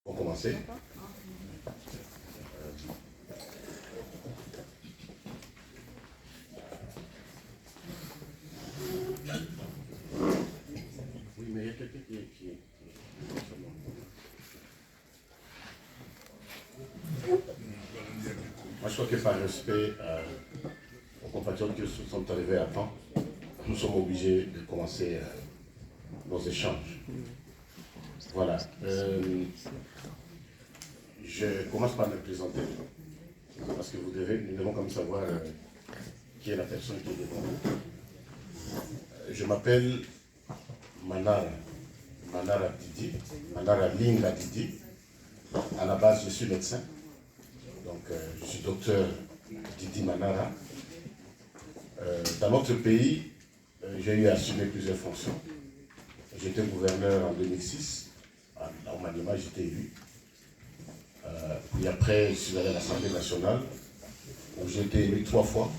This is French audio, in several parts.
On va commencer. Oui, mais il y a quelqu'un qui... Moi, je crois que par respect aux compatriotes qui sont arrivés à temps, nous sommes obligés de commencer nos échanges. Voilà. Je commence par me présenter, parce que nous devons quand même savoir qui est la personne qui est devant nous. Je m'appelle Manara Didi, Manara Linga Didi. À la base, je suis médecin. Donc, je suis docteur Didi Manara. Dans notre pays, j'ai eu à assumer plusieurs fonctions. J'étais gouverneur en 2006. Au Maniema, j'étais élu. Puis après, je suis allé à l'Assemblée nationale, où j'ai été élu 3 fois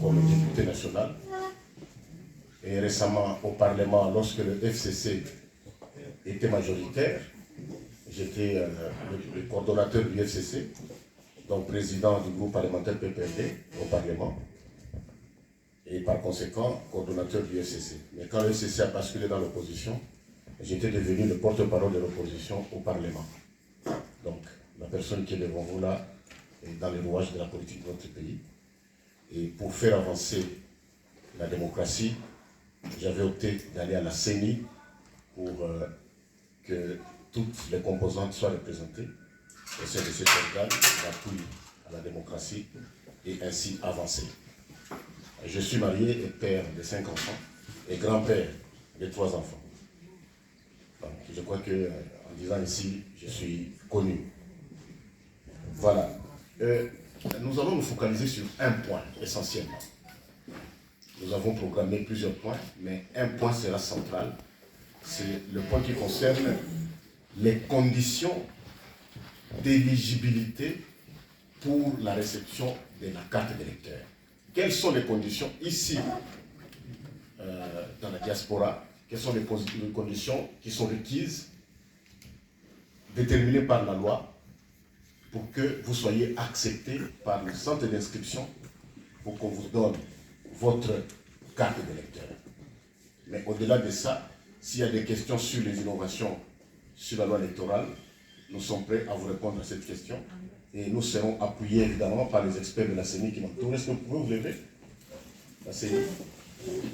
comme député national. Et récemment, au Parlement, lorsque le FCC était majoritaire, j'étais le coordonnateur du FCC, donc président du groupe parlementaire PPRD au Parlement, et par conséquent, coordonnateur du FCC. Mais quand le FCC a basculé dans l'opposition, j'étais devenu le porte-parole de l'opposition au Parlement. Donc, la personne qui est devant vous là est dans les rouages de la politique de notre pays. Et pour faire avancer la démocratie, j'avais opté d'aller à la CENI pour que toutes les composantes soient représentées au sein de cet organe d'appui à la démocratie et ainsi avancer. Je suis marié et père de 5 enfants et grand-père de 3 enfants. Donc, je crois que en disant ici, je suis connu. Voilà. Nous allons nous focaliser sur un point essentiellement. Nous avons programmé plusieurs points, mais un point sera central. C'est le point qui concerne les conditions d'éligibilité pour la réception de la carte d'électeur. Quelles sont les conditions ici, dans la diaspora? Quelles sont les conditions qui sont requises, déterminées par la loi, pour que vous soyez accepté par le centre d'inscription pour qu'on vous donne votre carte d'électeur. Mais au-delà de ça, s'il y a des questions sur les innovations sur la loi électorale, nous sommes prêts à vous répondre à cette question. Et nous serons appuyés évidemment par les experts de la CENI qui m'entourent. Est-ce que vous pouvez vous lever? La CENI,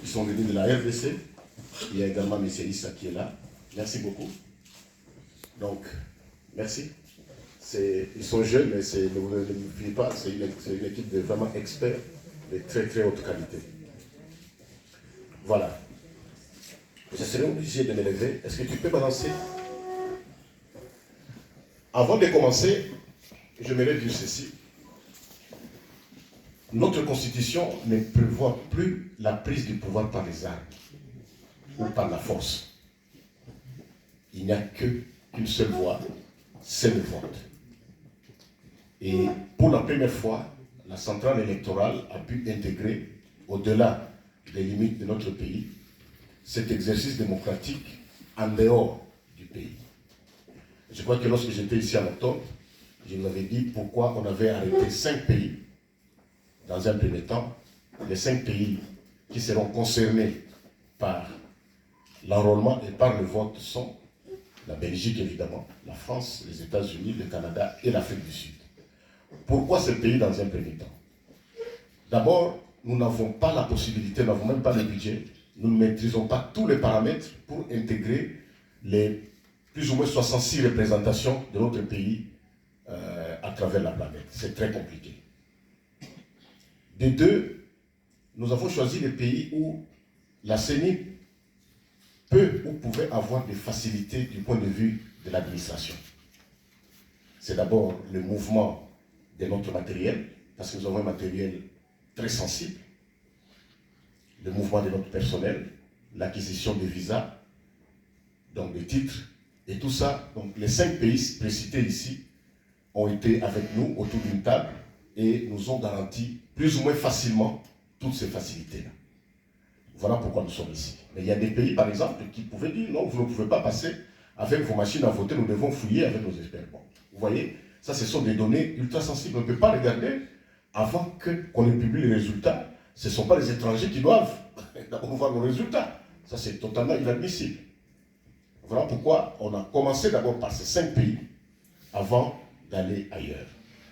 ils sont venus de la RDC. Il y a également M. Issa qui est là. Merci beaucoup. Donc, merci. Ils sont jeunes, mais ne vous fiez pas, c'est une équipe de vraiment experts de très très haute qualité. Voilà. Je serai obligé de me lever. Est-ce que tu peux balancer? Avant de commencer, j'aimerais dire ceci. Notre constitution ne prévoit plus la prise du pouvoir par les armes ou par la force. Il n'y a qu'une seule voie, c'est le vote. Et pour la première fois, la centrale électorale a pu intégrer, au-delà des limites de notre pays, cet exercice démocratique en dehors du pays. Je crois que lorsque j'étais ici en octobre, je vous avais dit pourquoi on avait arrêté 5 pays, dans un premier temps, les 5 pays qui seront concernés par l'enrôlement et par le vote sont la Belgique évidemment, la France, les États-Unis, le Canada et l'Afrique du Sud. Pourquoi ces pays dans un premier temps? D'abord, nous n'avons pas la possibilité, nous n'avons même pas le budget, nous ne maîtrisons pas tous les paramètres pour intégrer les plus ou moins 66 représentations de notre pays à travers la planète. C'est très compliqué. De deux, nous avons choisi les pays où la CENI peut ou pouvait avoir des facilités du point de vue de l'administration. C'est d'abord le mouvement de notre matériel, parce que nous avons un matériel très sensible, le mouvement de notre personnel, l'acquisition des visas, donc des titres, et tout ça. Donc les 5 pays précités ici ont été avec nous autour d'une table et nous ont garanti plus ou moins facilement toutes ces facilités-là. Voilà pourquoi nous sommes ici. Mais il y a des pays, par exemple, qui pouvaient dire non, vous ne pouvez pas passer avec vos machines à voter, nous devons fouiller avec nos experts. Bon, vous voyez, ça, ce sont des données ultra sensibles. On ne peut pas regarder avant qu'on ait publié les résultats. Ce ne sont pas les étrangers qui doivent d'abord voir nos résultats. Ça, c'est totalement inadmissible. Voilà pourquoi on a commencé d'abord par ces 5 pays avant d'aller ailleurs.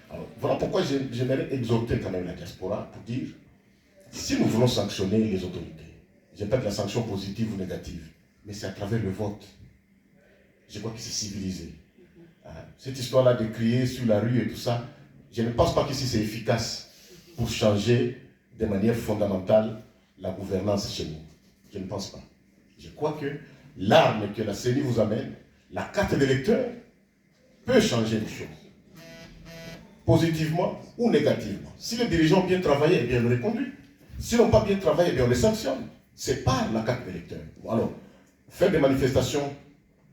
Alors, voilà pourquoi j'aimerais exhorter quand même la diaspora pour dire, si nous voulons sanctionner les autorités, je n'ai pas de la sanction positive ou négative, mais c'est à travers le vote. Je crois que c'est civilisé. Cette histoire-là de crier sur la rue et tout ça, je ne pense pas que c'est efficace pour changer de manière fondamentale la gouvernance chez nous. Je ne pense pas. Je crois que l'arme que la CENI vous amène, la carte d'électeur, peut changer les choses. Positivement ou négativement. Si les dirigeants ont bien travaillé, eh bien on les conduit. S'ils n'ont pas bien travaillé, eh bien on les sanctionne. C'est pas la carte d'électeur. Alors, faire des manifestations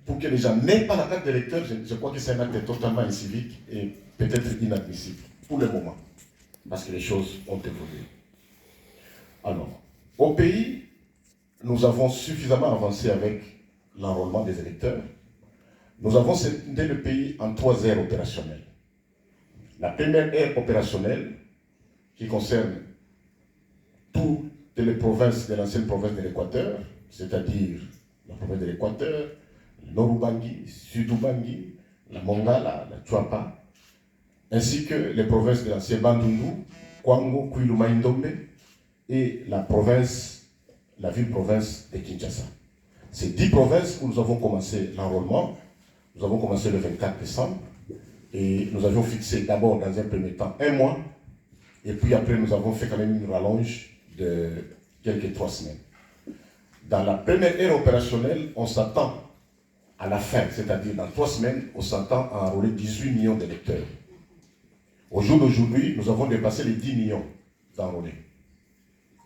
pour que les gens n'aient pas la carte d'électeur, je crois que c'est un acte totalement incivique et peut-être inadmissible, pour le moment, parce que les choses ont évolué. Alors, au pays, nous avons suffisamment avancé avec l'enrôlement des électeurs. Nous avons scindé le pays en 3 aires opérationnelles. La première aire opérationnelle, qui concerne toutes les provinces de l'ancienne province de l'Équateur, c'est-à-dire la province de l'Équateur, Nord-Ubangi, Sud-Ubangi, la Mongala, la Chuapa, ainsi que les provinces de l'ancien Bandundu, Kwango, Kwilu, Maïndombe, et la ville-province de Kinshasa. Ces 10 provinces où nous avons commencé l'enrôlement, nous avons commencé le 24 décembre, et nous avions fixé d'abord dans un premier temps 1 mois, et puis après nous avons fait quand même une rallonge de quelques 3 semaines. Dans la première ère opérationnelle, on s'attend à la fin, c'est-à-dire dans 3 semaines, on s'attend à enrôler 18 millions d'électeurs. Au jour d'aujourd'hui, nous avons dépassé les 10 millions d'enrôlés.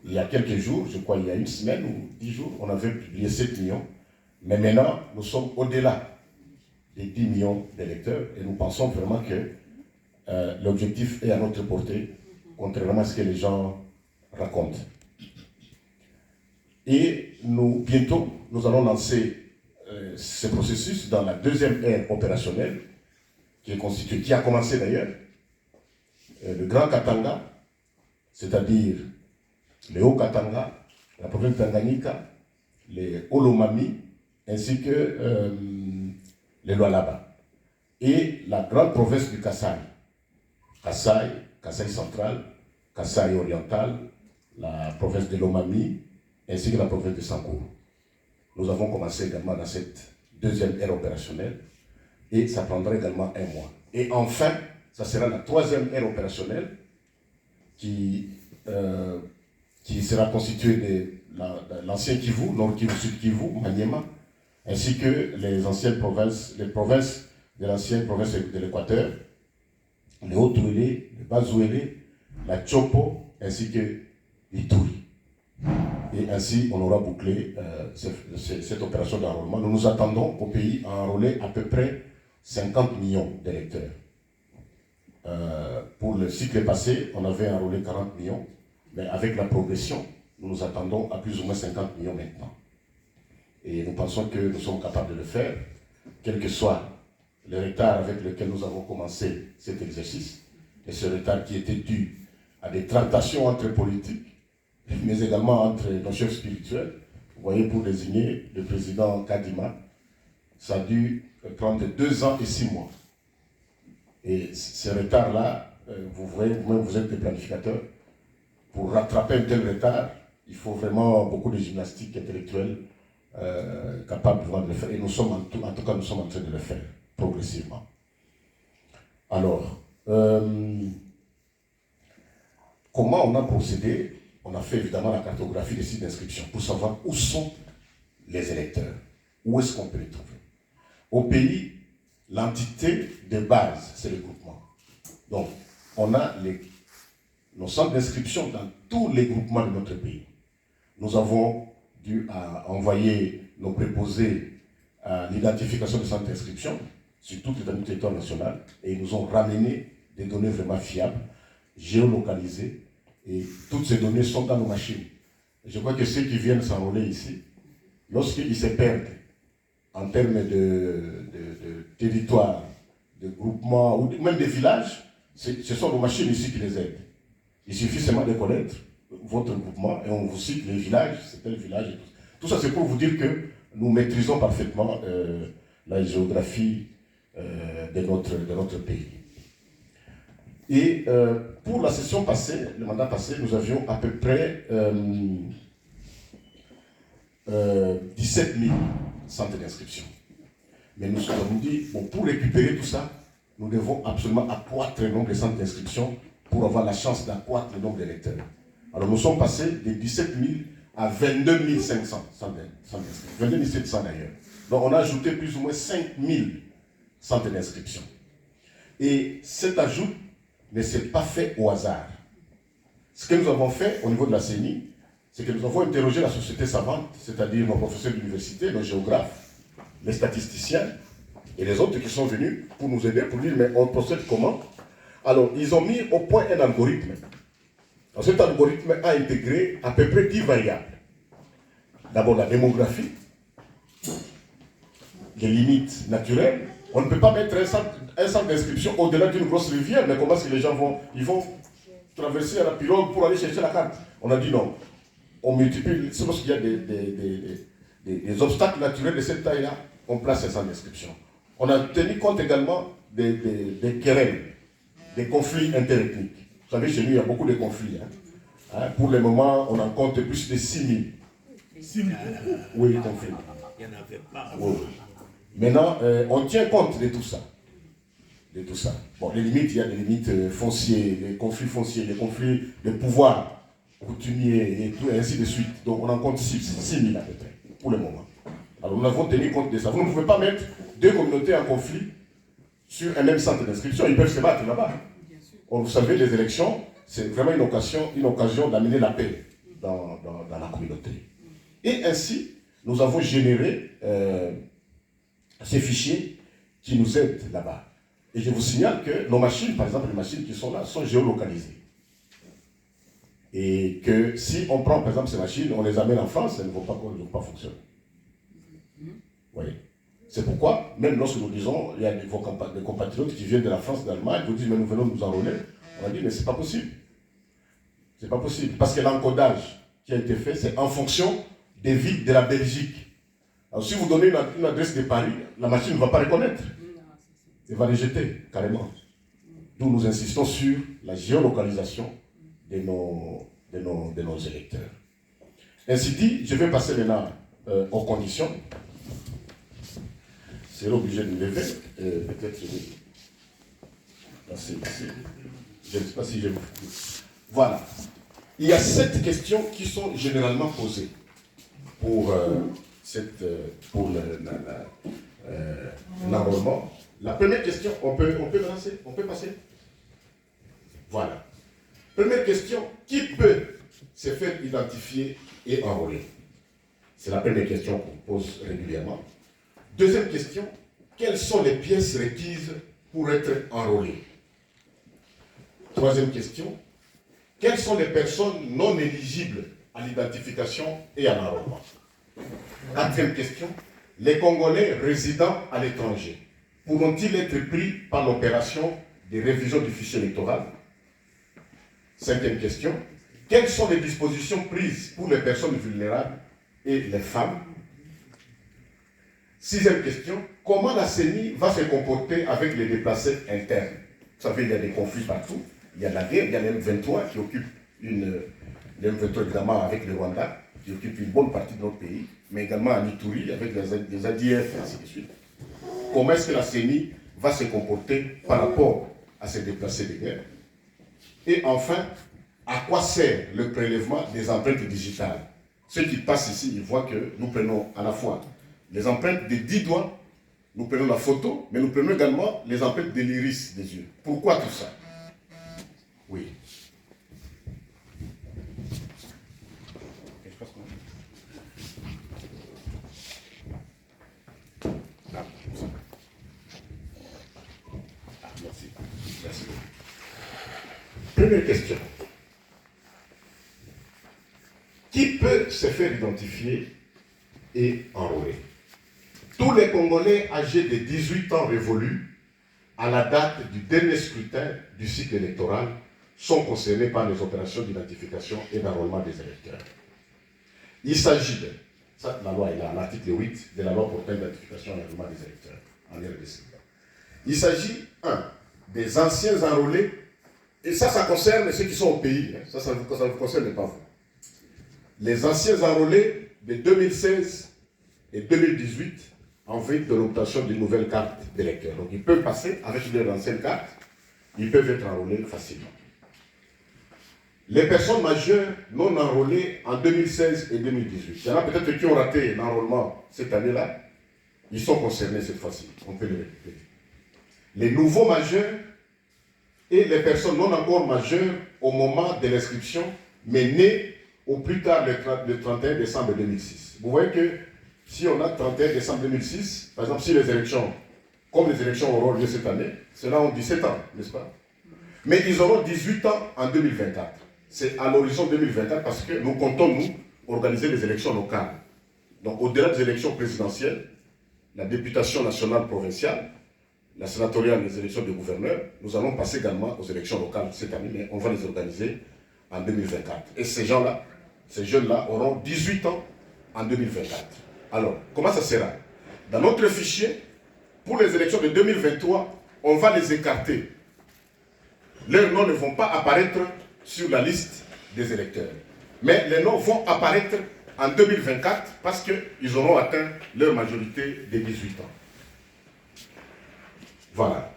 Il y a quelques jours, je crois il y a 1 semaine ou 10 jours, on avait publié 7 millions. Mais maintenant, nous sommes au-delà des 10 millions d'électeurs et nous pensons vraiment que l'objectif est à notre portée, contrairement à ce que les gens racontent. Et bientôt, nous allons lancer ce processus dans la 2e ère opérationnelle, qui a commencé d'ailleurs, le Grand Katanga, c'est-à-dire le Haut-Katanga, la province de Tanganyika, les Olomami, ainsi que les Lualaba. Et la grande province du Kasaï, Kasaï central, Kasaï oriental, la province de Lomami, ainsi que la province de Sankourou. Nous avons commencé également dans cette 2e ère opérationnelle, et ça prendra également 1 mois. Et enfin, ça sera la 3e ère opérationnelle qui sera constituée de l'ancien Kivu, Nord Kivu, Sud Kivu, Maniema, ainsi que les anciennes provinces, les provinces de l'ancienne province de l'Équateur, les Haut-Touélé, les Bas-Ouélé, la Chopo, ainsi que l'Ituri. Et ainsi, on aura bouclé cette opération d'enrôlement. Nous nous attendons au pays à enrôler à peu près 50 millions d'électeurs. Pour le cycle passé, on avait enrôlé 40 millions, mais avec la progression, nous nous attendons à plus ou moins 50 millions maintenant. Et nous pensons que nous sommes capables de le faire, quel que soit le retard avec lequel nous avons commencé cet exercice, et ce retard qui était dû à des tractations entre politiques, mais également entre nos chefs spirituels. Vous voyez, pour désigner le président Kadima, ça a dû prendre 2 ans et 6 mois. Et ce retard-là, vous voyez, vous-même, vous êtes des planificateurs. Pour rattraper un tel retard, il faut vraiment beaucoup de gymnastique intellectuelle capable de le faire. Et nous sommes, en tout cas, nous sommes en train de le faire, progressivement. Alors, comment on a procédé? On a fait évidemment la cartographie des sites d'inscription pour savoir où sont les électeurs, où est-ce qu'on peut les trouver. Au pays, l'entité de base, c'est le groupement. Donc, on a nos centres d'inscription dans tous les groupements de notre pays. Nous avons dû envoyer nos préposés à l'identification des centres d'inscription sur toute l'étendue du territoire national et ils nous ont ramené des données vraiment fiables, géolocalisées, et toutes ces données sont dans nos machines. Je crois que ceux qui viennent s'enrôler ici, lorsqu'ils se perdent en termes de territoire, de groupement, ou même des villages, ce sont nos machines ici qui les aident. Il suffit seulement de connaître votre groupement et on vous cite les villages, c'est tel village et tout. Tout ça, c'est pour vous dire que nous maîtrisons parfaitement la géographie de notre pays. Et pour la session passée, le mandat passé, nous avions à peu près 17 000 centres d'inscription. Mais nous avons dit, bon, pour récupérer tout ça, nous devons absolument accroître le nombre de centres d'inscription pour avoir la chance d'accroître le nombre d'électeurs. Alors nous sommes passés de 17 000 à 22 500 centres d'inscription, 22 700 d'ailleurs. Donc on a ajouté plus ou moins 5 000 centres d'inscription. Et cet ajout ne s'est pas fait au hasard. Ce que nous avons fait au niveau de la CENI, c'est que nous avons interrogé la société savante, c'est-à-dire nos professeurs d'université, nos géographes, les statisticiens et les autres qui sont venus pour nous aider, pour dire mais on procède comment. Alors ils ont mis au point un algorithme. Alors, cet algorithme a intégré à peu près 10 variables. D'abord la démographie, les limites naturelles. On ne peut pas mettre un centre d'inscription au-delà d'une grosse rivière, mais comment est-ce que les gens vont traverser à la pirogue pour aller chercher la carte? On a dit non. On multiplie, c'est lorsqu'il y a des obstacles naturels de cette taille-là, on place un centre d'inscription. On a tenu compte également des querelles, des conflits interethniques. Vous savez, chez nous, il y a beaucoup de conflits. Pour le moment, on en compte plus de 6 000. 6 000? Oui, conflits. Il n'y en avait pas. Oui. Maintenant, on tient compte de tout ça. Bon, les limites, il y a des limites foncières, des conflits fonciers, des conflits de pouvoir coutumiers et tout, et ainsi de suite. Donc on en compte 6 000 à peu près, pour le moment. Alors nous avons tenu compte de ça. Vous ne pouvez pas mettre deux communautés en conflit sur un même centre d'inscription. Ils peuvent se battre là-bas. Vous savez, les élections, c'est vraiment une occasion d'amener la paix dans la communauté. Et ainsi, nous avons généré ces fichiers qui nous aident là-bas. Et je vous signale que nos machines, par exemple, les machines qui sont là, sont géolocalisées. Et que si on prend, par exemple, ces machines, on les amène en France, elles ne vont pas fonctionner. Vous voyez? C'est pourquoi, même lorsque nous disons, il y a des compatriotes qui viennent de la France, d'Allemagne, qui nous disent, mais nous venons nous enrôler, on a dit, mais c'est pas possible. C'est pas possible. Parce que l'encodage qui a été fait, c'est en fonction des villes de la Belgique. Alors si vous donnez une adresse de Paris, la machine ne va pas reconnaître. Elle va les jeter, carrément. D'où nous insistons sur la géolocalisation de nos électeurs. Ainsi dit, je vais passer maintenant aux conditions. Je serai obligé de me lever. Peut-être je vais passer ici. Je ne sais pas si je vais... Voilà. Il y a 7 questions qui sont généralement posées pour l'enrôlement. La première question, on peut passer. Voilà. Première question, qui peut se faire identifier et enrôler? C'est la première question qu'on pose régulièrement. Deuxième question, quelles sont les pièces requises pour être enrôlé? Troisième question, quelles sont les personnes non éligibles à l'identification et à l'enrôlement? Quatrième question, les Congolais résidant à l'étranger pourront-ils être pris par l'opération de révision du fichier électoral? Cinquième question, quelles sont les dispositions prises pour les personnes vulnérables et les femmes? Sixième question, comment la CENI va se comporter avec les déplacés internes? Vous savez, il y a des conflits partout. Il y a la guerre, il y a les M23 qui occupent les M23 évidemment avec le Rwanda, qui occupe une bonne partie de notre pays, mais également à Ituri avec les ADF et ainsi de suite. Comment est-ce que la CENI va se comporter par rapport à ces déplacés de guerre? Et enfin, à quoi sert le prélèvement des empreintes digitales? Ceux qui passent ici, ils voient que nous prenons à la fois les empreintes des 10 doigts, nous prenons la photo, mais nous prenons également les empreintes de l'iris des yeux. Pourquoi tout ça? Oui. Merci. Première question. Qui peut se faire identifier et enrôler? Tous les Congolais âgés de 18 ans révolus à la date du dernier scrutin du cycle électoral sont concernés par les opérations d'identification et d'enrôlement des électeurs. Il s'agit de, ça, la loi est là, l'article 8 de la loi portant l'identification et l'enrôlement des électeurs en RDC. Il s'agit, des anciens enrôlés, et ça concerne ceux qui sont au pays, ça ne vous concerne pas vous. Les anciens enrôlés de 2016 et 2018 en vue de l'obtention d'une nouvelle carte d'électeur. Donc ils peuvent passer avec leur ancienne carte, ils peuvent être enrôlés facilement. Les personnes majeures non enrôlées en 2016 et 2018, il y en a peut-être qui ont raté l'enrôlement cette année-là, ils sont concernés cette fois-ci, on peut les récupérer. Les nouveaux majeurs et les personnes non encore majeures au moment de l'inscription, mais nées au plus tard le 31 décembre 2006. Vous voyez que si on a 31 décembre 2006, par exemple, si les élections, comme les élections auront lieu cette année, cela ont 17 ans, n'est-ce pas? Mais ils auront 18 ans en 2024. C'est à l'horizon 2024 parce que nous comptons, nous, organiser les élections locales. Donc, au-delà des élections présidentielles, la députation nationale provinciale, la sénatoriale, les élections de gouverneurs, nous allons passer également aux élections locales cette année, mais on va les organiser en 2024. Et ces gens-là, ces jeunes-là auront 18 ans en 2024. Alors, comment ça sera? Dans notre fichier, pour les élections de 2023, on va les écarter. Leurs noms ne vont pas apparaître sur la liste des électeurs. Mais les noms vont apparaître en 2024 parce qu'ils auront atteint leur majorité de 18 ans. Voilà.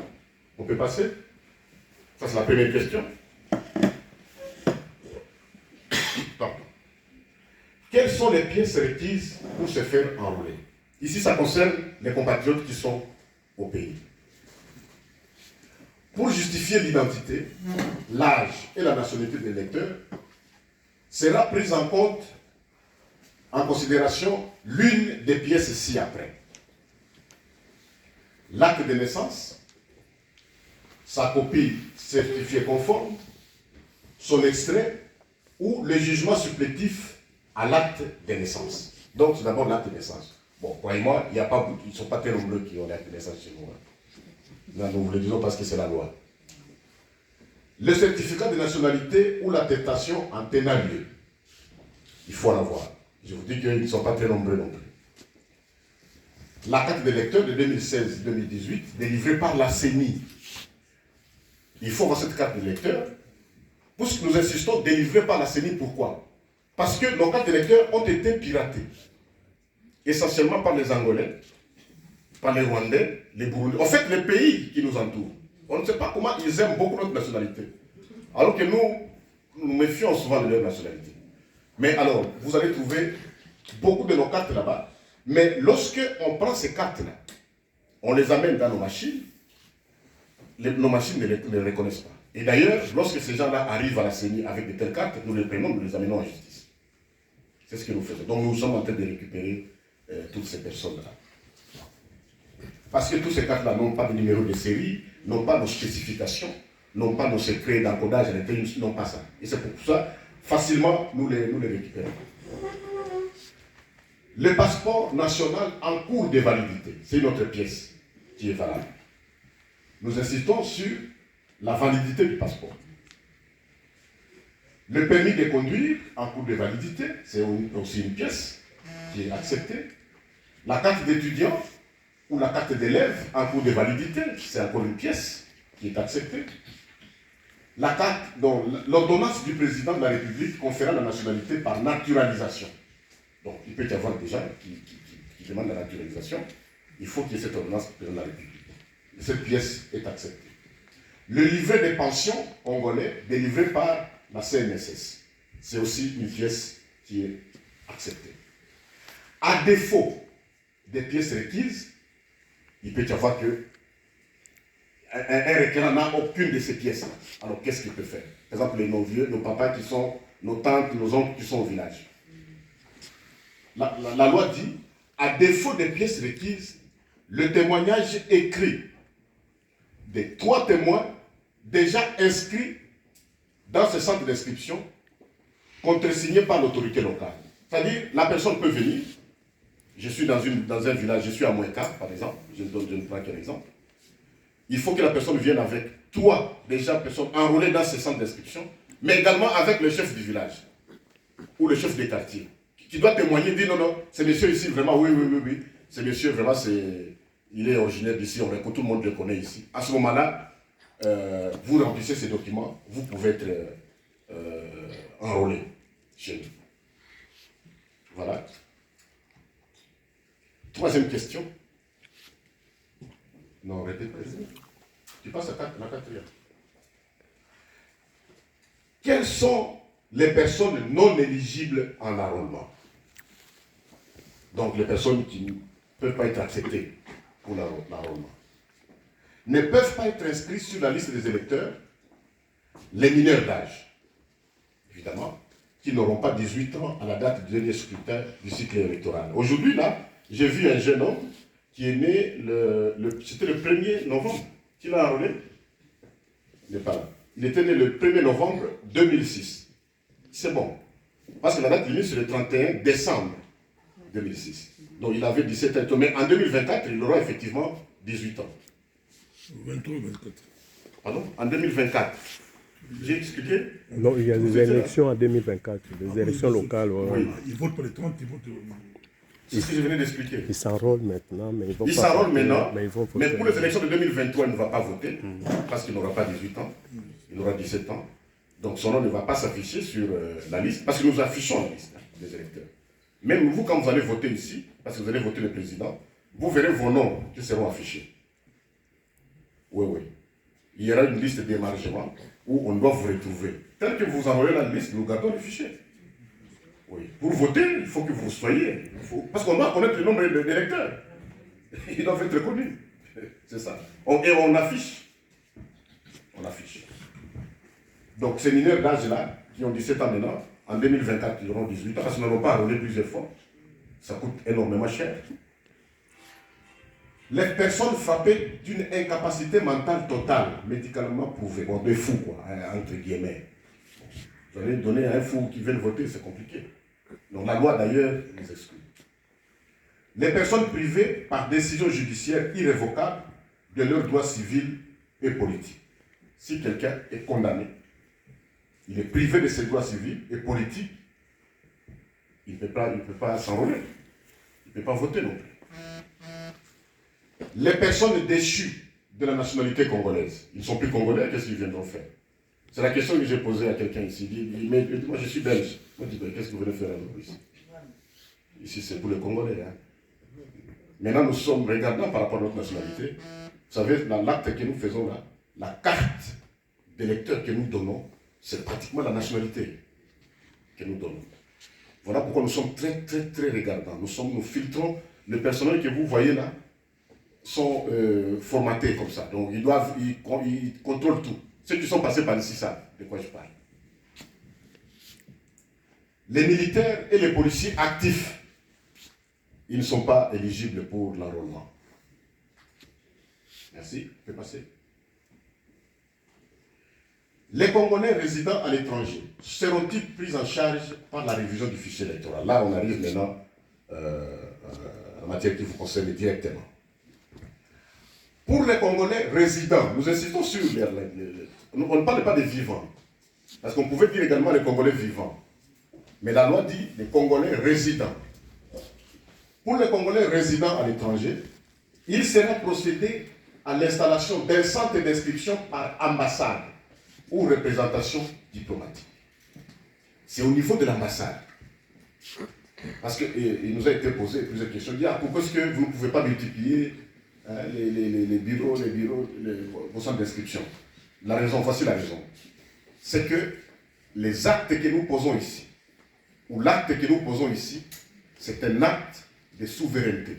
On peut passer? Ça, c'est la première question. Pardon. Quelles sont les pièces requises pour se faire enrôler? Ici, ça concerne les compatriotes qui sont au pays. Pour justifier l'identité, l'âge et la nationalité de l'électeur, sera prise en compte, en considération, l'une des pièces ci-après. L'acte de naissance, sa copie certifiée conforme, son extrait ou le jugement supplétif à l'acte de naissance. Donc, c'est d'abord l'acte de naissance. Bon, croyez-moi, il n'y a pas beaucoup, ils ne sont pas très nombreux qui ont l'acte de naissance chez nous. Non, nous vous le disons parce que c'est la loi. Le certificat de nationalité ou l'attestation en tenant lieu. Il faut en avoir. Je vous dis qu'ils ne sont pas très nombreux non plus. La carte d'électeur de 2016-2018, délivrée par la CENI. Il faut avoir cette carte d'électeur. Puisque nous insistons, délivrée par la CENI, pourquoi? Parce que nos cartes d'électeurs ont été piratées. Essentiellement par les Angolais, par les Rwandais, les Burundais. En fait, les pays qui nous entourent. On ne sait pas comment ils aiment beaucoup notre nationalité. Alors que nous méfions souvent de leur nationalité. Mais alors, vous allez trouver beaucoup de nos cartes là-bas. Mais lorsque on prend ces cartes-là, on les amène dans nos machines, nos machines ne les reconnaissent pas. Et d'ailleurs, lorsque ces gens-là arrivent à la CENI avec de telles cartes, nous les prenons, nous les amenons en justice. C'est ce que nous faisons. Donc nous sommes en train de récupérer toutes ces personnes-là. Parce que toutes ces cartes-là n'ont pas de numéro de série, n'ont pas nos spécifications, n'ont pas nos secrets d'encodage à l'intérieur, n'ont pas ça. Et c'est pour ça, facilement, nous les récupérons. Le passeport national en cours de validité, c'est une autre pièce qui est valable. Nous insistons sur la validité du passeport. Le permis de conduire en cours de validité, c'est aussi une pièce qui est acceptée. La carte d'étudiant ou la carte d'élève en cours de validité, c'est encore une pièce qui est acceptée. La carte, donc l'ordonnance du président de la République conférant la nationalité par naturalisation. Donc il peut y avoir des gens qui demandent la naturalisation. Il faut qu'il y ait cette ordonnance du président de la République. Et cette pièce est acceptée. Le livret des pensions congolais délivré par la CNSS. C'est aussi une pièce qui est acceptée. À défaut des pièces requises, il peut y avoir que un requérant n'a aucune de ces pièces-là. Alors qu'est-ce qu'il peut faire? Par exemple, nos vieux, nos papas qui sont, nos tantes, nos oncles qui sont au village. La loi dit, à défaut des pièces requises, le témoignage écrit des 3 témoins déjà inscrits dans ce centre d'inscription, contresigné par l'autorité locale. C'est-à-dire, la personne peut venir, je suis dans un village, je suis à Moueka, par exemple, je ne prends qu'un exemple. Il faut que la personne vienne avec toi, déjà personne enrôlée dans ce centre d'inscription, mais également avec le chef du village ou le chef des quartiers, qui doit témoigner, dire non, non, c'est monsieur ici, vraiment, oui, oui, oui, oui, c'est monsieur, vraiment, il est originaire d'ici, tout le monde le connaît ici. À ce moment-là, vous remplissez ces documents, vous pouvez être enrôlé chez nous. Voilà. Troisième question. Non, répète. Tu passes à la quatrième. Quelles sont les personnes non éligibles en enrôlement? Donc les personnes qui ne peuvent pas être acceptées pour l'enrôlement. Ne peuvent pas être inscrits sur la liste des électeurs les mineurs d'âge, évidemment, qui n'auront pas 18 ans à la date du dernier scrutin du cycle électoral. Aujourd'hui, là, j'ai vu un jeune homme qui est né, c'était le 1er novembre, qui l'a enrôlé. Il n'est pas là. Il était né le 1er novembre 2006. C'est bon. Parce que la date limite, c'est le 31 décembre 2006. Donc il avait 17 ans. Mais en 2024, il aura effectivement 18 ans. 23 24. Pardon? En 2024. J'ai expliqué? Non, il y a des élections en 2024, des élections locales. Oui. Ils votent pour les 30, ils votent. C'est ce que je venais d'expliquer. Ils s'enrôlent maintenant, mais ils vont Il pas s'enrôle voter, maintenant, mais mais pour les élections de 2023, il ne va pas voter, parce qu'il n'aura pas 18 ans, il aura 17 ans. Donc son nom ne va pas s'afficher sur la liste, parce que nous affichons la liste des électeurs. Même vous, quand vous allez voter ici, parce que vous allez voter le président, vous verrez vos noms qui seront affichés. Oui, oui. Il y aura une liste d'émargement où on doit vous retrouver. Tel que vous envoyez la liste, nous gardons le fichier. Oui. Pour voter, il faut que vous soyez. Parce qu'on doit connaître le nombre d'électeurs. Ils doivent être reconnus. C'est ça. Et on affiche. On affiche. Donc ces mineurs d'âge-là, qui ont 17 ans maintenant, en 2024, ils auront 18 ans, parce qu'ils n'auront pas enrôlé plusieurs fois. Ça coûte énormément cher. Les personnes frappées d'une incapacité mentale totale, médicalement prouvée, bon, des fous, quoi, entre guillemets. Vous allez donner à un fou qui veut voter, c'est compliqué. Donc la loi d'ailleurs les exclut. Les personnes privées par décision judiciaire irrévocable de leurs droits civils et politiques. Si quelqu'un est condamné, il est privé de ses droits civils et politiques, il ne peut pas s'enrôler, il ne peut pas voter non plus. Les personnes déchues de la nationalité congolaise, ils ne sont plus congolais, qu'est-ce qu'ils viendront faire? C'est la question que j'ai posée à quelqu'un ici. Il dit, mais moi je suis belge. Moi je dis, qu'est-ce que vous venez faire à nous ici? Ici c'est pour les Congolais. Hein. Maintenant nous sommes regardants par rapport à notre nationalité. Vous savez, l'acte que nous faisons là, la carte d'électeur que nous donnons, c'est pratiquement la nationalité que nous donnons. Voilà pourquoi nous sommes très très très regardants. Nous filtrons, les personnels que vous voyez là sont formatés comme ça. Donc ils contrôlent tout. Ceux qui sont passés par ici savent de quoi je parle. Les militaires et les policiers actifs, ils ne sont pas éligibles pour l'enrôlement. Merci, je peux passer. Les Congolais résidant à l'étranger seront-ils pris en charge par la révision du fichier électoral? Là, on arrive maintenant en matière qui vous concerne directement. Pour les Congolais résidents, nous insistons sur on ne parle pas des vivants, parce qu'on pouvait dire également les Congolais vivants. Mais la loi dit les Congolais résidents. Pour les Congolais résidents à l'étranger, il sera procédé à l'installation d'un centre d'inscription par ambassade ou représentation diplomatique. C'est au niveau de l'ambassade. Parce qu'il nous a été posé plusieurs questions. Il dit, pourquoi est-ce que vous ne pouvez pas multiplier les bureaux, vos centres d'inscription? La raison, voici la raison. C'est que les actes que nous posons ici, ou l'acte que nous posons ici, c'est un acte de souveraineté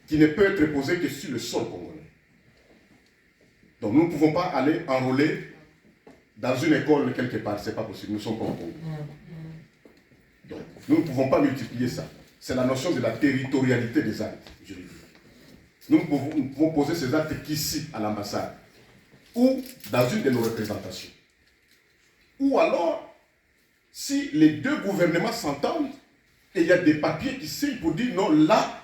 qui ne peut être posé que sur le sol congolais. Donc nous ne pouvons pas aller enrôler dans une école quelque part, ce n'est pas possible, nous ne sommes pas au Congo. Donc nous ne pouvons pas multiplier ça. C'est la notion de la territorialité des actes juridiques. Nous ne pouvons poser ces actes qu'ici, à l'ambassade, ou dans une de nos représentations. Ou alors, si les deux gouvernements s'entendent, Et il y a des papiers qui signent pour dire non, là,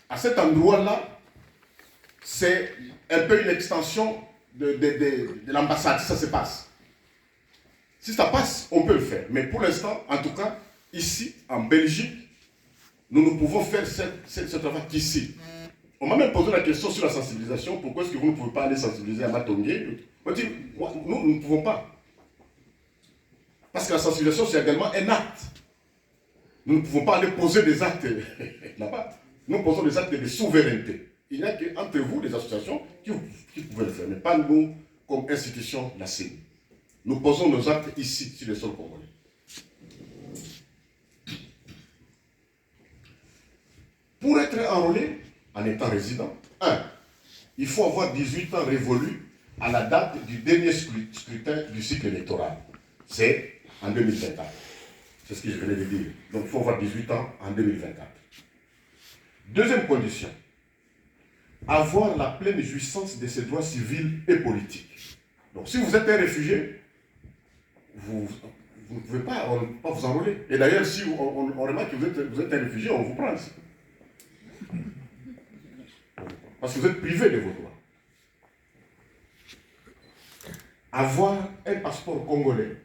à cet endroit-là, c'est un peu une extension de l'ambassade, si ça se passe. Si ça passe, on peut le faire. Mais pour l'instant, en tout cas, ici, en Belgique, nous ne pouvons faire ce travail qu'ici. On m'a même posé la question sur la sensibilisation. Pourquoi est-ce que vous ne pouvez pas aller sensibiliser à Matongé? On dit, nous ne pouvons pas. Parce que la sensibilisation, c'est également un acte. Nous ne pouvons pas aller poser des actes là-bas. Nous posons des actes de souveraineté. Il n'y a qu'entre vous, des associations, qui pouvaient le faire, mais pas nous, comme institution, la CENI. Nous posons nos actes ici, sur le sol congolais. Pour être enrôlé, en étant résident, il faut avoir 18 ans révolus à la date du dernier scrutin du cycle électoral. C'est en 2024. C'est ce que je venais de dire. Donc il faut avoir 18 ans en 2024. Deuxième condition, avoir la pleine jouissance de ses droits civils et politiques. Donc si vous êtes un réfugié, vous ne pouvez pas vous enrôler. Et d'ailleurs, si on remarque que vous êtes un réfugié, on vous prend ici. Parce que vous êtes privé de vos droits. Avoir un passeport congolais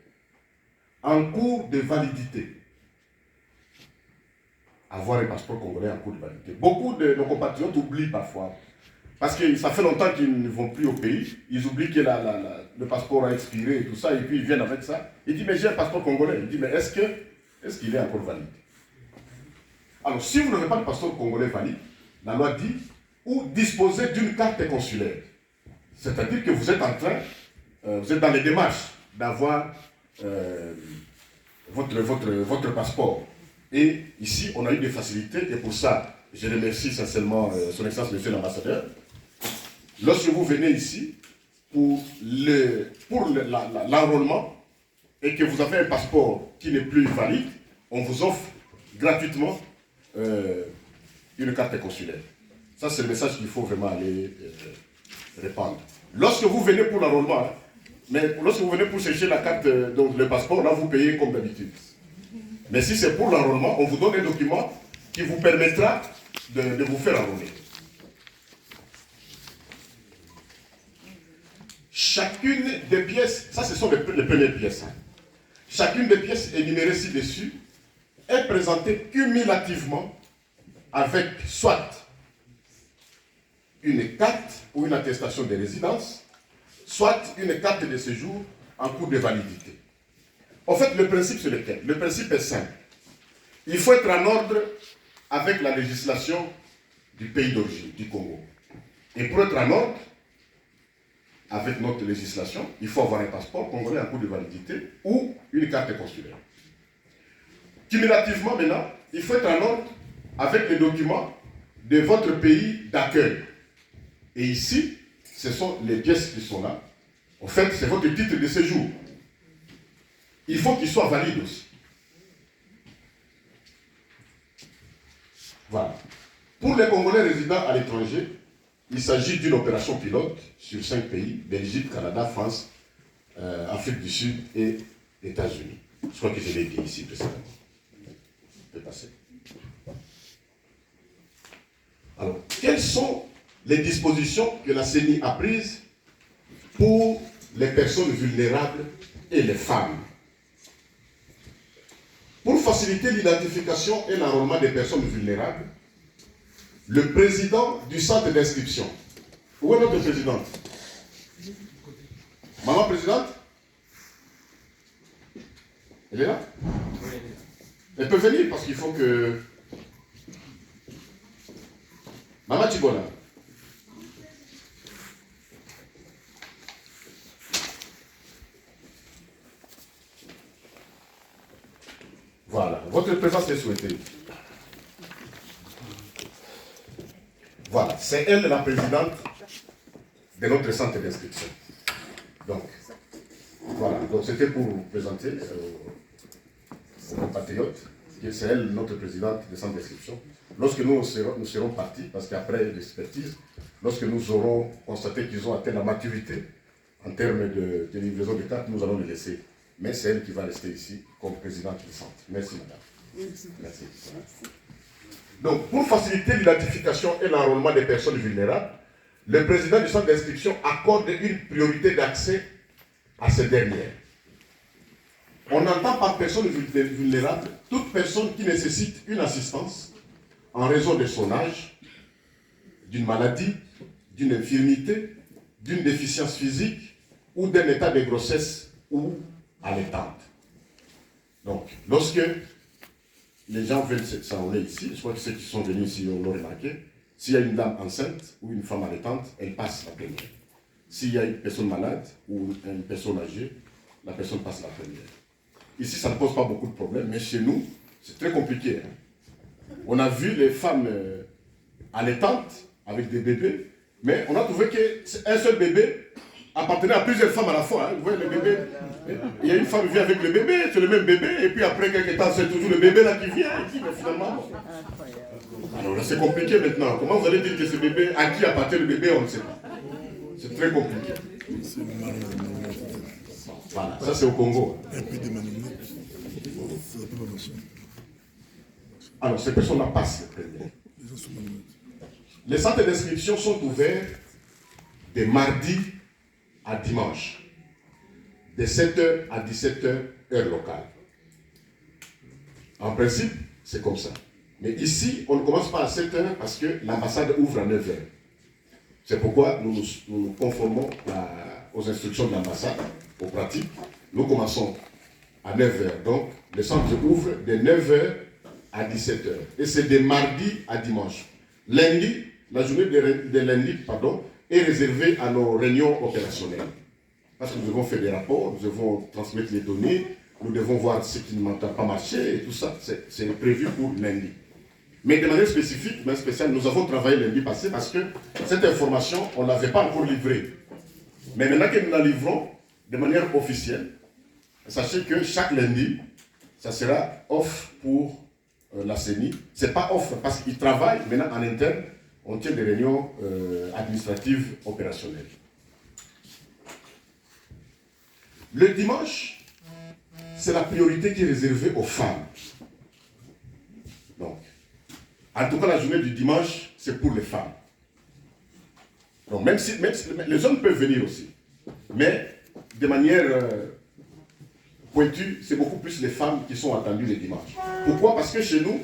en cours de validité. Avoir un passeport congolais en cours de validité. Beaucoup de nos compatriotes oublient parfois. Parce que ça fait longtemps qu'ils ne vont plus au pays. Ils oublient que le passeport a expiré et tout ça. Et puis ils viennent avec ça. Ils disent, mais j'ai un passeport congolais. Ils disent, mais est-ce qu'il est encore valide? Alors, si vous n'avez pas de passeport congolais valide, la loi dit, ou disposer d'une carte consulaire. C'est-à-dire que vous êtes en train, vous êtes dans les démarches d'avoir votre passeport. Et ici, on a eu des facilités, et pour ça, je remercie sincèrement son Excellence, Monsieur l'Ambassadeur. Lorsque vous venez ici, pour l'enrôlement, et que vous avez un passeport qui n'est plus valide, on vous offre gratuitement une carte consulaire. Ça, c'est le message qu'il faut vraiment aller répandre. Lorsque vous venez pour l'enrôlement, mais lorsque vous venez pour chercher la carte, donc le passeport, là, vous payez comme d'habitude. Mais si c'est pour l'enrôlement, on vous donne un document qui vous permettra de vous faire enrôler. Chacune des pièces, ça ce sont les premières pièces. Chacune des pièces énumérées ci-dessus est présentée cumulativement avec soit une carte ou une attestation de résidence, soit une carte de séjour en cours de validité. En fait, le principe, c'est lequel? Le principe est simple. Il faut être en ordre avec la législation du pays d'origine, du Congo. Et pour être en ordre avec notre législation, il faut avoir un passeport congolais en cours de validité ou une carte consulaire. Cumulativement, maintenant, il faut être en ordre avec les documents de votre pays d'accueil. Et ici, ce sont les pièces qui sont là. En fait, c'est votre titre de séjour. Il faut qu'il soit valide aussi. Voilà. Pour les Congolais résidant à l'étranger, il s'agit d'une opération pilote sur 5 pays, Belgique, Canada, France, Afrique du Sud et États-Unis. Je crois que je l'ai dit ici précédemment. Je vais passer. Alors, quelles sont les dispositions que la CENI a prises pour les personnes vulnérables et les femmes? Pour faciliter l'identification et l'enrôlement des personnes vulnérables, le président du centre d'inscription. Où est notre présidente? Maman présidente? Elle est là? Elle peut venir parce qu'il faut que... Maman Tibola. Voilà, votre présence est souhaitée. Voilà, c'est elle la présidente de notre centre d'inscription. Donc, voilà, donc c'était pour vous présenter aux compatriotes que c'est elle notre présidente du centre d'inscription. Lorsque nous serons partis, parce qu'après l'expertise, lorsque nous aurons constaté qu'ils ont atteint la maturité en termes de livraison de cartes, nous allons les laisser. Mais c'est elle qui va rester ici comme présidente du centre. Merci, madame. Merci. Donc, pour faciliter l'identification et l'enrôlement des personnes vulnérables, le président du centre d'inscription accorde une priorité d'accès à ces dernières. On entend par personne vulnérable toute personne qui nécessite une assistance en raison de son âge, d'une maladie, d'une infirmité, d'une déficience physique ou d'un état de grossesse ou allaitante. Donc, lorsque les gens veulent s'enrôler ici, je crois que ceux qui sont venus ici l'ont remarqué, s'il y a une dame enceinte ou une femme allaitante, elle passe la première. S'il y a une personne malade ou une personne âgée, la personne passe la première. Ici, ça ne pose pas beaucoup de problèmes, mais chez nous, c'est très compliqué. Hein. On a vu les femmes allaitantes avec des bébés, mais on a trouvé qu'un seul bébé appartenait à plusieurs femmes à la fois. Hein. Vous voyez le bébé, il y a une femme qui vient avec le bébé, c'est le même bébé, et puis après quelques temps, c'est toujours le bébé là qui vient, et puis finalement... Alors là, c'est compliqué maintenant. Comment vous allez dire que ce bébé, à qui appartient le bébé, on ne sait pas. C'est très compliqué. Voilà, ça c'est au Congo. Alors, ces personnes-là passent le premier. Les centres d'inscription sont ouverts de mardi à dimanche, de 7h à 17h, heure locale. En principe, c'est comme ça. Mais ici, on ne commence pas à 7h parce que l'ambassade ouvre à 9h. C'est pourquoi nous nous conformons aux instructions de l'ambassade, aux pratiques. Nous commençons à 9h. Donc, le centre ouvre de 9h à 17h. Et c'est de mardi à dimanche. Lundi, la journée de lundi, est réservée à nos réunions opérationnelles. Parce que nous devons faire des rapports, nous devons transmettre les données, nous devons voir ce qui n'a pas marché et tout ça. C'est prévu pour lundi. Mais de manière spécifique, mais spéciale, nous avons travaillé lundi passé parce que cette information, on ne l'avait pas encore livrée. Mais maintenant que nous la livrons de manière officielle, sachez que chaque lundi, ça sera off pour la CENI. Ce n'est pas off parce qu'ils travaillent maintenant en interne. On tient des réunions administratives opérationnelles. Le dimanche, c'est la priorité qui est réservée aux femmes. Donc, en tout cas, la journée du dimanche, c'est pour les femmes. Donc, même si les hommes peuvent venir aussi, mais de manière pointue, c'est beaucoup plus les femmes qui sont attendues le dimanche. Pourquoi? Parce que chez nous,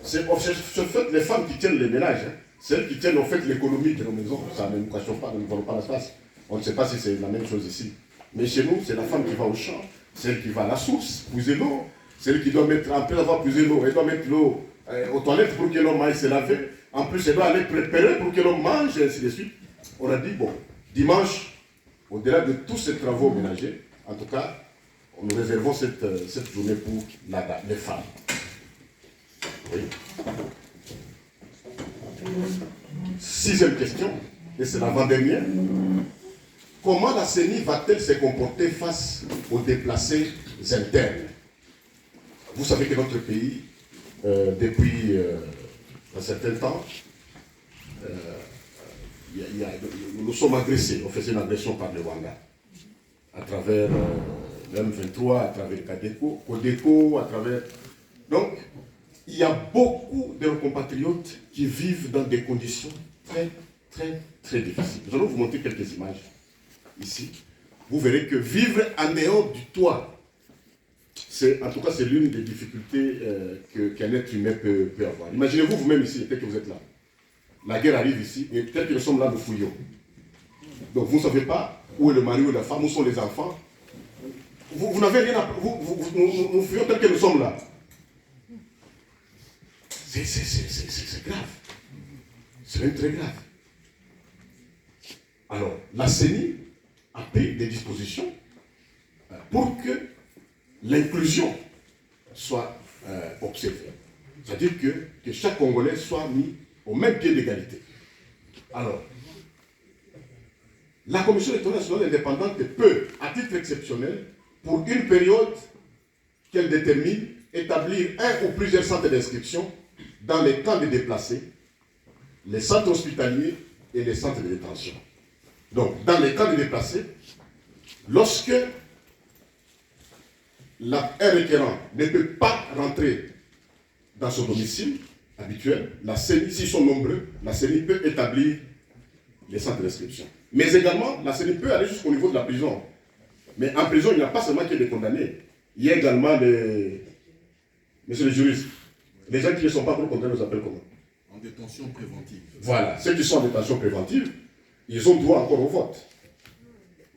c'est en fait les femmes qui tiennent les ménages. Hein. Celles qui tiennent en fait l'économie de nos maisons. Ça ne nous cachons pas, nous ne volons pas l'espace. On ne sait pas si c'est la même chose ici. Mais chez nous, c'est la femme qui va au champ, celle qui va à la source, puiser l'eau, celle qui doit mettre, après avoir puisé l'eau, elle doit mettre l'eau aux toilettes pour que l'homme aille se laver. En plus, elle doit aller préparer pour que l'homme mange, et ainsi de suite. On a dit, bon, dimanche, au-delà de tous ces travaux ménagers, en tout cas, nous réservons cette journée pour les femmes. Oui. 6e question, et c'est l'avant-dernière. Comment la CENI va-t-elle se comporter face aux déplacés internes? Vous savez que notre pays, depuis un certain temps, nous sommes agressés. On faisait une agression par le Rwanda, à travers l'M23, à travers Codeco, à travers... Donc, il y a beaucoup de nos compatriotes qui vivent dans des conditions très, très, très difficiles. Nous allons vous montrer quelques images ici. Vous verrez que vivre en dehors du toit, en tout cas, c'est l'une des difficultés qu'un être humain peut avoir. Imaginez-vous vous-même ici, peut-être que vous êtes là. La guerre arrive ici, et peut-être que nous sommes là, nous fouillons. Donc vous ne savez pas où est le mari ou la femme, où sont les enfants. Vous n'avez rien à... Nous fouillons tel que nous sommes là. C'est grave. C'est même très grave. Alors, la CENI a pris des dispositions pour que l'inclusion soit observée. C'est-à-dire que chaque Congolais soit mis au même pied d'égalité. Alors, la Commission électorale nationale indépendante peut, à titre exceptionnel, pour une période qu'elle détermine, établir un ou plusieurs centres d'inscription dans les camps de déplacés, les centres hospitaliers et les centres de détention. Donc, dans les camps de déplacés, lorsque un requérant ne peut pas rentrer dans son domicile habituel, la CENI, s'ils sont nombreux, la CENI peut établir les centres d'inscription. Mais également, la CENI peut aller jusqu'au niveau de la prison. Mais en prison, il n'y a pas seulement que des condamnés. Il y a également des... Monsieur le juriste, les gens qui ne sont pas pour condamner, nous appellent comment? En détention préventive. Voilà, ceux qui sont en détention préventive, ils ont droit encore au vote.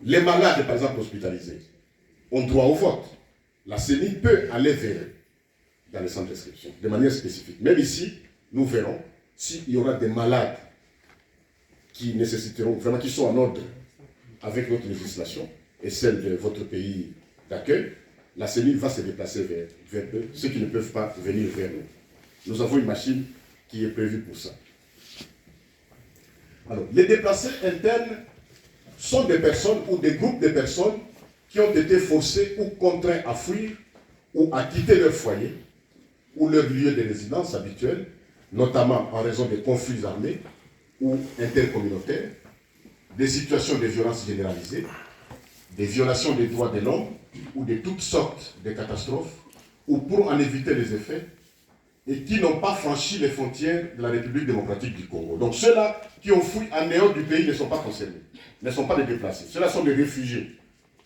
Les malades, par exemple, hospitalisés, ont droit au vote. La CENI peut aller vers eux dans les centres d'inscription, de manière spécifique. Même ici, nous verrons s'il y aura des malades qui nécessiteront, vraiment qui sont en ordre avec notre législation et celle de votre pays d'accueil, la CENI va se déplacer vers eux, ceux qui ne peuvent pas venir vers nous. Nous avons une machine qui est prévue pour ça. Alors, les déplacés internes sont des personnes ou des groupes de personnes qui ont été forcés ou contraints à fuir ou à quitter leur foyer ou leur lieu de résidence habituel, notamment en raison des conflits armés ou intercommunautaires, des situations de violence généralisée, des violations des droits de l'homme ou de toutes sortes de catastrophes, ou pour en éviter les effets, et qui n'ont pas franchi les frontières de la République démocratique du Congo. Donc ceux-là qui ont fui en dehors du pays ne sont pas concernés, ne sont pas des déplacés. Ceux-là sont des réfugiés.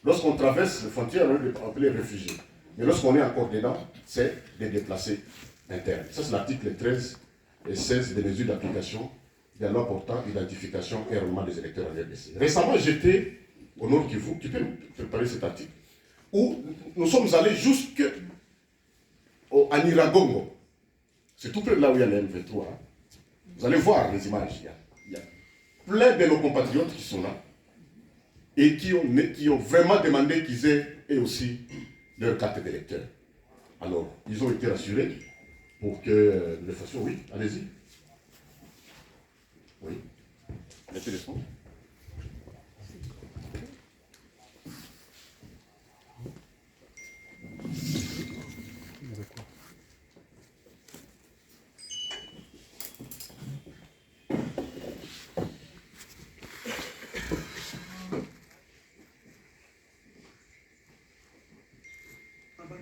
Lorsqu'on traverse les frontières, on est appelé réfugiés. Mais lorsqu'on est encore dedans, c'est des déplacés internes. Ça, c'est l'article 13 et 16 des mesures d'application de la loi portant identification et enrôlement des électeurs en RDC. Récemment, j'étais au Nord Kivu, tu peux nous préparer cet article, où nous sommes allés jusqu'à Niragongo. C'est tout près de là où il y a les M23. Hein. Vous allez voir les images. Il y a plein de nos compatriotes qui sont là et qui ont vraiment demandé qu'ils aient eux aussi leur carte d'électeur. Alors, ils ont été rassurés pour que nous le fassions. Oui, allez-y. Oui. Mettez les sons.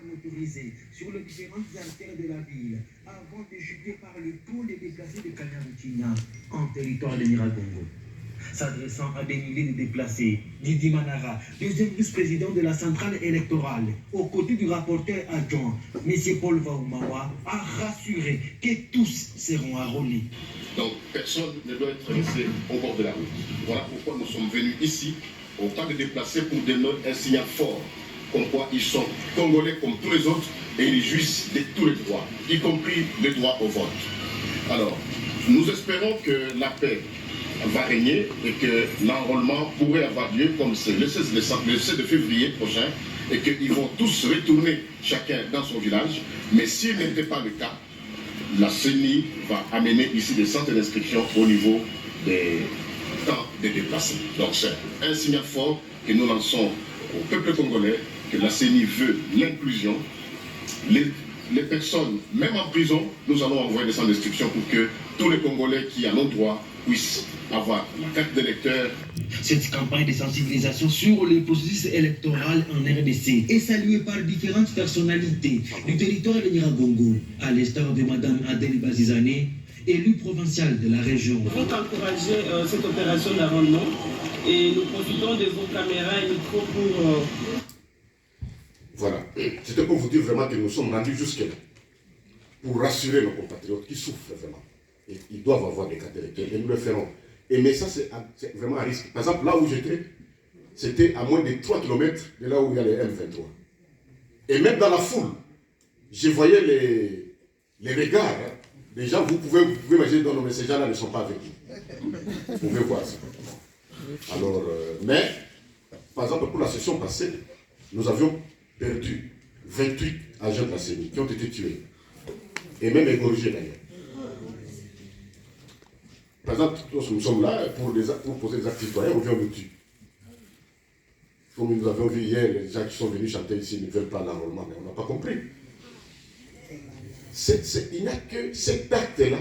Motorisés sur les différentes artères de la ville avant de juger par le tour les déplacés de Kanyaruchinya en territoire de Niragongo. S'adressant à des milliers de déplacés, Didi Manara, deuxième vice-président de la centrale électorale, aux côtés du rapporteur adjoint, M. Paul Vaoumawa, a rassuré que tous seront enrôlés. Donc personne ne doit être laissé au bord de la route. Voilà pourquoi nous sommes venus ici, au temps de déplacer, pour donner un signal fort, comme quoi ils sont congolais comme tous les autres et ils jouissent de tous les droits, y compris le droit au vote. Alors, nous espérons que la paix va régner et que l'enrôlement pourrait avoir lieu comme c'est le 16 de février prochain et qu'ils vont tous retourner chacun dans son village. Mais s'il n'était pas le cas, la CENI va amener ici des centres d'inscription au niveau des camps des déplacés. Donc c'est un signal fort que nous lançons au peuple congolais, que la CENI veut l'inclusion. Les personnes, même en prison, nous allons envoyer des centres d'inscription pour que tous les Congolais qui en ont droit puissent avoir la carte d'électeur. Cette campagne de sensibilisation sur les processus électoral en RDC est saluée par différentes personnalités du territoire de Niragongo, à l'instar de Mme Adèle Bazizane, élue provinciale de la région. Nous voulons encourager cette opération d'enrôlement et nous profitons de vos caméras et micros pour... Voilà, c'était pour vous dire vraiment que nous sommes rendus jusque-là, pour rassurer nos compatriotes qui souffrent vraiment. Et ils doivent avoir des cartes électorales et nous le ferons. Mais ça, c'est vraiment un risque. Par exemple, là où j'étais, c'était à moins de 3 km de là où il y a les M23. Et même dans la foule, je voyais les regards hein, des gens. Vous pouvez imaginer, non, mais ces gens-là ne sont pas avec nous. Vous pouvez voir ça. Alors, mais, par exemple, pour la session passée, nous avions perdu 28 agents de la CENI qui ont été tués. Et même égorgés d'ailleurs. Par exemple, lorsque nous sommes là pour poser des actes citoyens, on vient nous tuer. Comme nous avons vu hier, les gens qui sont venus chanter ici ne veulent pas l'enrôlement, mais on n'a pas compris. Il n'y a que cet acte-là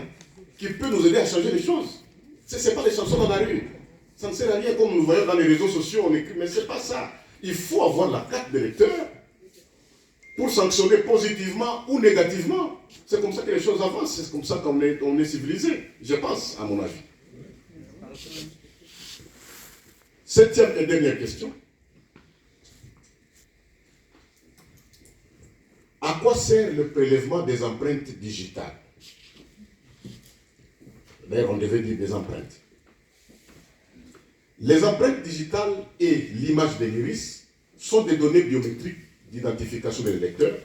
qui peut nous aider à changer les choses. Ce n'est pas les chansons dans la rue. Ça ne sert à rien comme nous voyons dans les réseaux sociaux, on écrit, mais ce n'est pas ça. Il faut avoir la carte d'électeur pour sanctionner positivement ou négativement. C'est comme ça que les choses avancent, c'est comme ça qu'on est civilisé, je pense, à mon avis. Septième et dernière question. À quoi sert le prélèvement des empreintes digitales? D'ailleurs, on devait dire des empreintes. Les empreintes digitales et l'image de l'iris sont des données biométriques d'identification des électeurs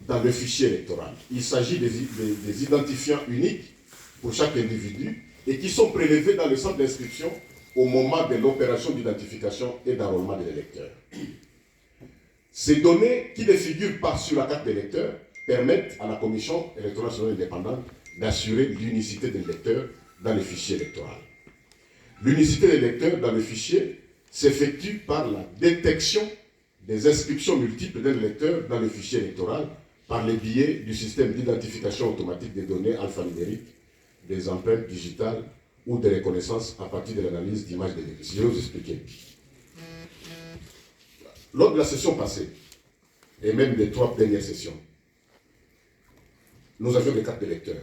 dans le fichier électoral. Il s'agit des identifiants uniques pour chaque individu et qui sont prélevés dans le centre d'inscription au moment de l'opération d'identification et d'enrôlement de l'électeur. Ces données qui ne figurent pas sur la carte d'électeur permettent à la Commission électorale nationale indépendante d'assurer l'unicité de l'électeur dans le fichier électoral. L'unicité de l'électeur dans le fichier s'effectue par la détection des inscriptions multiples d'un électeur dans le fichier électoral par le biais du système d'identification automatique des données alphanumériques, des empreintes digitales ou de reconnaissance à partir de l'analyse d'images de l'iris. Je vais vous expliquer. Lors de la session passée, et même des 3 dernières sessions, nous avions des cartes d'électeurs.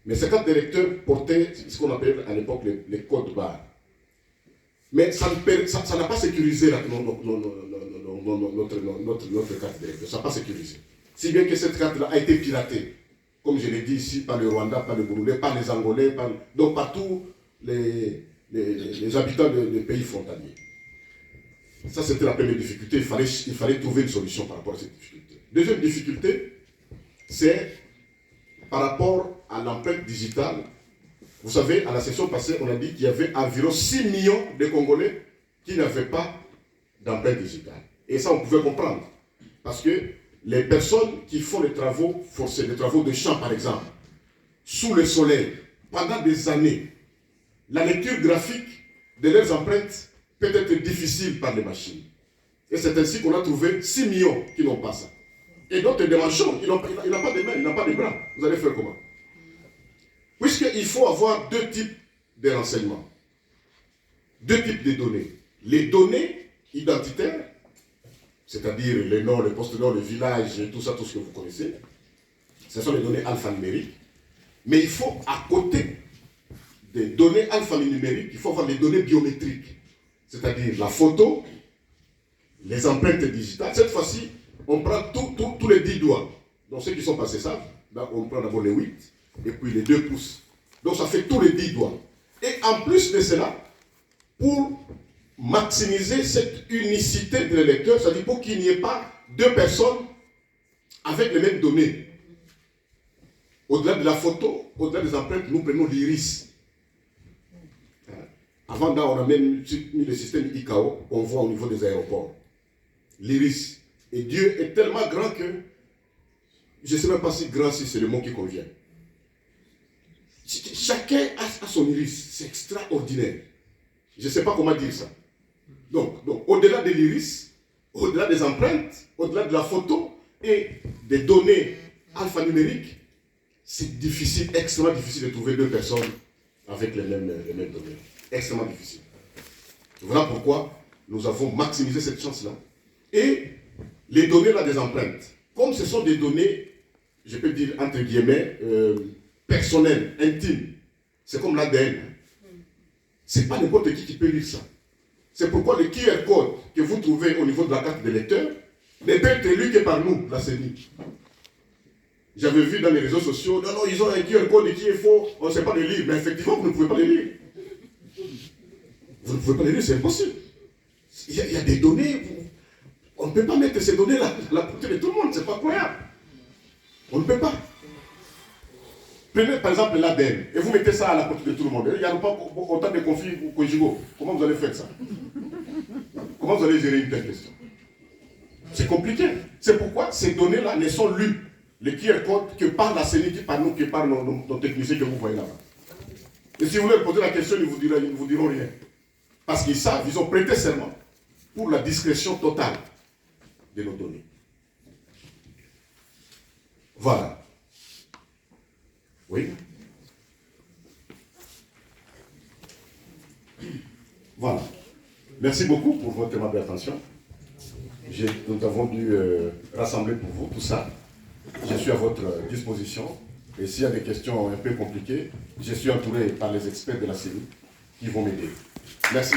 Mais ces cartes d'électeurs portaient ce qu'on appelait à l'époque les codes barres. Mais ça n'a pas sécurisé notre carte d'électeur. Ça n'a pas sécurisé. Si bien que cette carte-là a été piratée, comme je l'ai dit ici, par le Rwanda, par le Burundais, par les Angolais, donc par tous les habitants des pays frontaliers. Ça, c'était la première difficulté. Il fallait trouver une solution par rapport à cette difficulté. Deuxième difficulté, c'est par rapport à l'empreinte digitale. Vous savez, à la session passée, on a dit qu'il y avait environ 6 millions de Congolais qui n'avaient pas d'empreinte digitale. Et ça, on pouvait comprendre. Parce que les personnes qui font les travaux forcés, les travaux de champ, par exemple, sous le soleil, pendant des années, la lecture graphique de leurs empreintes peut être difficile par les machines. Et c'est ainsi qu'on a trouvé 6 millions qui n'ont pas ça. Et d'autres des manchons, il n'a pas de mains, il n'a pas de bras. Vous allez faire comment? Puisqu'il faut avoir 2 types de renseignements, 2 types de données. Les données identitaires, c'est-à-dire les noms, les post-noms, le village, tout ça, tout ce que vous connaissez, ce sont les données alphanumériques. Mais il faut, à côté des données alphanumériques, il faut avoir les données biométriques, c'est-à-dire la photo, les empreintes digitales. Cette fois-ci, on prend tous les 10 doigts. Donc ceux qui sont passés savent, on prend d'abord les 8, et puis les 2 pouces. Donc ça fait tous les 10 doigts. Et en plus de cela, pour maximiser cette unicité de l'électeur, c'est-à-dire pour qu'il n'y ait pas 2 personnes avec les mêmes données. Au-delà de la photo, au-delà des empreintes, nous prenons l'iris. Avant, on a même mis le système ICAO qu'on voit au niveau des aéroports. L'iris. Et Dieu est tellement grand que, je ne sais même pas si grand, si c'est le mot qui convient. Chacun a son iris, c'est extraordinaire. Je ne sais pas comment dire ça. Donc au-delà de l'iris, au-delà des empreintes, au-delà de la photo et des données alphanumériques, c'est difficile, extrêmement difficile de trouver 2 personnes avec les mêmes données. Extrêmement difficile. Voilà pourquoi nous avons maximisé cette chance-là. Et les données là des empreintes, comme ce sont des données, je peux dire entre guillemets, personnelles, intimes, c'est comme l'ADN. C'est pas n'importe qui peut lire ça. C'est pourquoi le QR code que vous trouvez au niveau de la carte d'électeur ne peut être lu que par nous, la CENI. J'avais vu dans les réseaux sociaux, non, ils ont un QR code qui est faux, on ne sait pas le lire. Mais effectivement, vous ne pouvez pas le lire. Vous ne pouvez pas le lire, c'est impossible. Il y a des données, on ne peut pas mettre ces données-là à la portée de tout le monde, c'est pas croyable. On ne peut pas. Prenez par exemple l'ADN et vous mettez ça à la portée de tout le monde. Il n'y a pas autant de conflits conjugaux. Comment vous allez faire ça? Comment vous allez gérer une telle question? C'est compliqué. C'est pourquoi ces données-là ne sont lues, le QR code, que par la CENI, que par nous, que par nos techniciens que vous voyez là-bas. Et si vous leur posez la question, ils ne vous diront rien. Parce qu'ils savent, ils ont prêté serment pour la discrétion totale de nos données. Voilà. Oui. Voilà. Merci beaucoup pour votre aimable attention. Nous avons dû rassembler pour vous tout ça. Je suis à votre disposition. Et s'il y a des questions un peu compliquées, je suis entouré par les experts de la CENI qui vont m'aider. Merci.